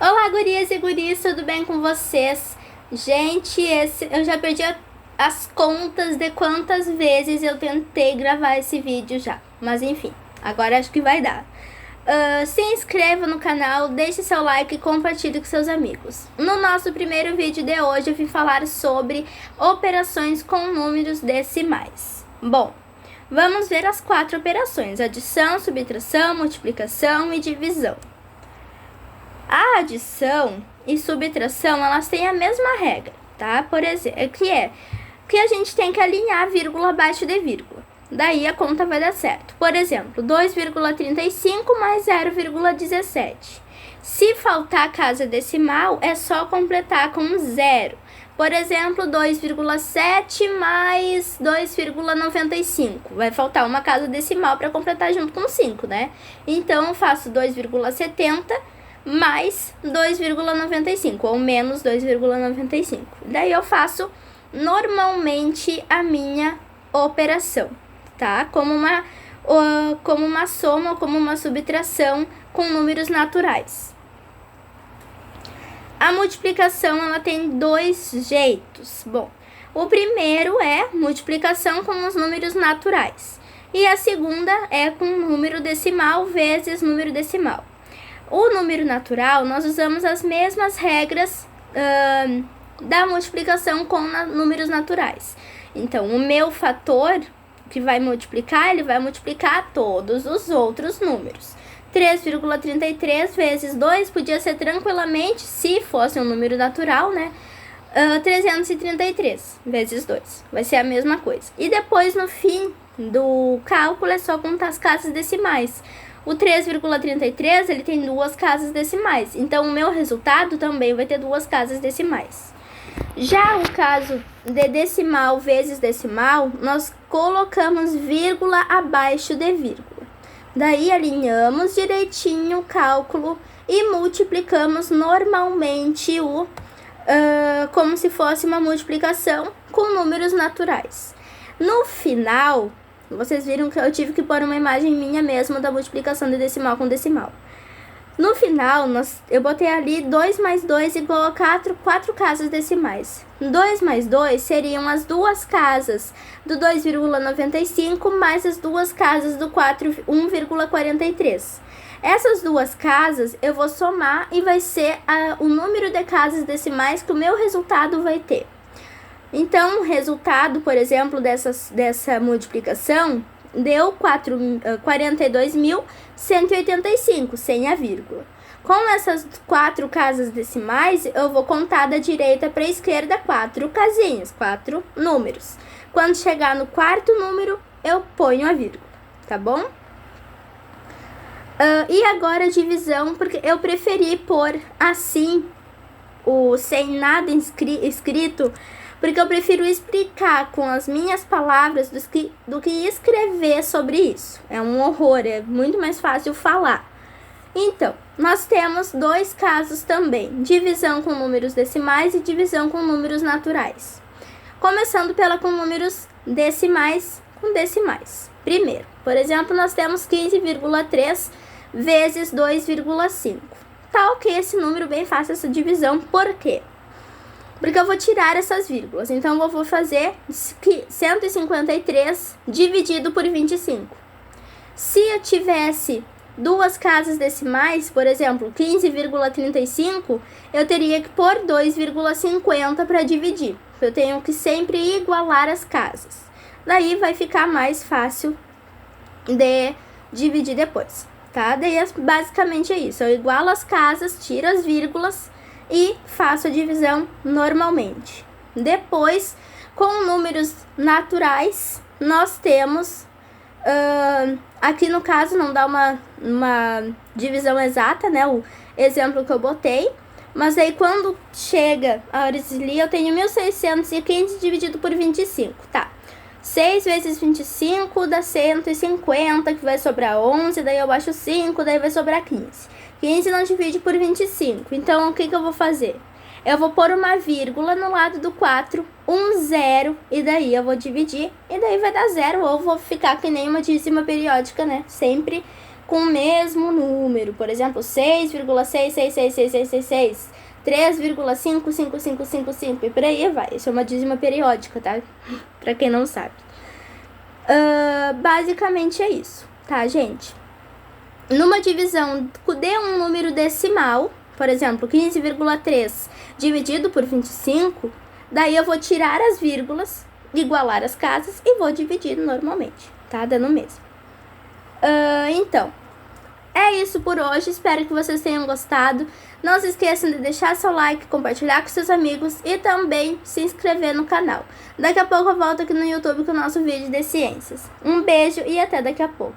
Olá, gurias e guris, tudo bem com vocês? Gente, eu já perdi as contas de quantas vezes eu tentei gravar esse vídeo já. Mas enfim, agora acho que vai dar. Se inscreva no canal, deixe seu like e compartilhe com seus amigos. No nosso primeiro vídeo de hoje eu vim falar sobre operações com números decimais. Bom, vamos ver as 4 operações: adição, subtração, multiplicação e divisão. A adição e subtração, elas têm a mesma regra, tá? Por exemplo, que a gente tem que alinhar vírgula abaixo de vírgula. Daí a conta vai dar certo. Por exemplo, 2,35 mais 0,17. Se faltar casa decimal, é só completar com 0. Por exemplo, 2,7 mais 2,95. Vai faltar uma casa decimal para completar junto com 5, né? Então, eu faço 2,70 mais 2,95 ou menos 2,95. Daí eu faço normalmente a minha operação, tá? Como uma soma ou como uma subtração com números naturais. A multiplicação, ela tem 2 jeitos. Bom, o primeiro é multiplicação com os números naturais. E a segunda é com número decimal vezes número decimal. O número natural, nós usamos as mesmas regras da multiplicação com números naturais. Então, o meu fator que vai multiplicar, ele vai multiplicar todos os outros números. 3,33 vezes 2 podia ser tranquilamente, se fosse um número natural, né? 333 vezes 2. Vai ser a mesma coisa. E depois, no fim do cálculo, é só contar as casas decimais. O 3,33, ele tem 2 casas decimais. Então, o meu resultado também vai ter 2 casas decimais. Já o caso de decimal vezes decimal, nós colocamos vírgula abaixo de vírgula. Daí, alinhamos direitinho o cálculo e multiplicamos normalmente como se fosse uma multiplicação com números naturais. No final, vocês viram que eu tive que pôr uma imagem minha mesmo da multiplicação de decimal com decimal. No final, eu botei ali 2 mais 2 igual a 4 casas decimais. 2 mais 2 seriam as 2 casas do 2,95 mais as 2 casas do 1,43. Essas 2 casas eu vou somar e vai ser o número de casas decimais que o meu resultado vai ter. Então, o resultado, por exemplo, dessa multiplicação deu 42.185, sem a vírgula. Com essas 4 casas decimais, eu vou contar da direita para a esquerda 4 casinhas, 4 números. Quando chegar no 4º número, eu ponho a vírgula, tá bom? E agora a divisão, porque eu preferi pôr assim, sem nada escrito, porque eu prefiro explicar com as minhas palavras do que escrever sobre isso. É um horror, é muito mais fácil falar. Então, nós temos 2 casos também: divisão com números decimais e divisão com números naturais. Começando com números decimais com decimais. Primeiro, por exemplo, nós temos 15,3 vezes 2,5. Tá ok esse número, bem fácil essa divisão. Por quê? Porque eu vou tirar essas vírgulas. Então, eu vou fazer 153 dividido por 25. Se eu tivesse 2 casas decimais, por exemplo, 15,35, eu teria que pôr 2,50 para dividir. Eu tenho que sempre igualar as casas. Daí, vai ficar mais fácil de dividir depois, tá? Daí, basicamente é isso. Eu igualo as casas, tiro as vírgulas e faço a divisão normalmente. Depois, com números naturais, nós temos, aqui no caso não dá uma divisão exata, né, o exemplo que eu botei, mas aí quando chega a hora de ler, eu tenho 1.615 dividido por 25, tá? 6 vezes 25 dá 150, que vai sobrar 11, daí eu baixo 5, daí vai sobrar 15. 15 não divide por 25, então o que eu vou fazer? Eu vou pôr uma vírgula no lado do 4, 0, e daí eu vou dividir, e daí vai dar 0, ou vou ficar que nem uma dízima periódica, né? Sempre com o mesmo número. Por exemplo, 6,6666666, 3,55555 e por aí vai. Isso é uma dízima periódica, tá? Pra quem não sabe. Basicamente é isso, tá, gente? Numa divisão de um número decimal, por exemplo, 15,3 dividido por 25, daí eu vou tirar as vírgulas, igualar as casas e vou dividir normalmente, tá? Dando o mesmo. Então, é isso por hoje. Espero que vocês tenham gostado. Não se esqueçam de deixar seu like, compartilhar com seus amigos e também se inscrever no canal. Daqui a pouco eu volto aqui no YouTube com o nosso vídeo de ciências. Um beijo e até daqui a pouco.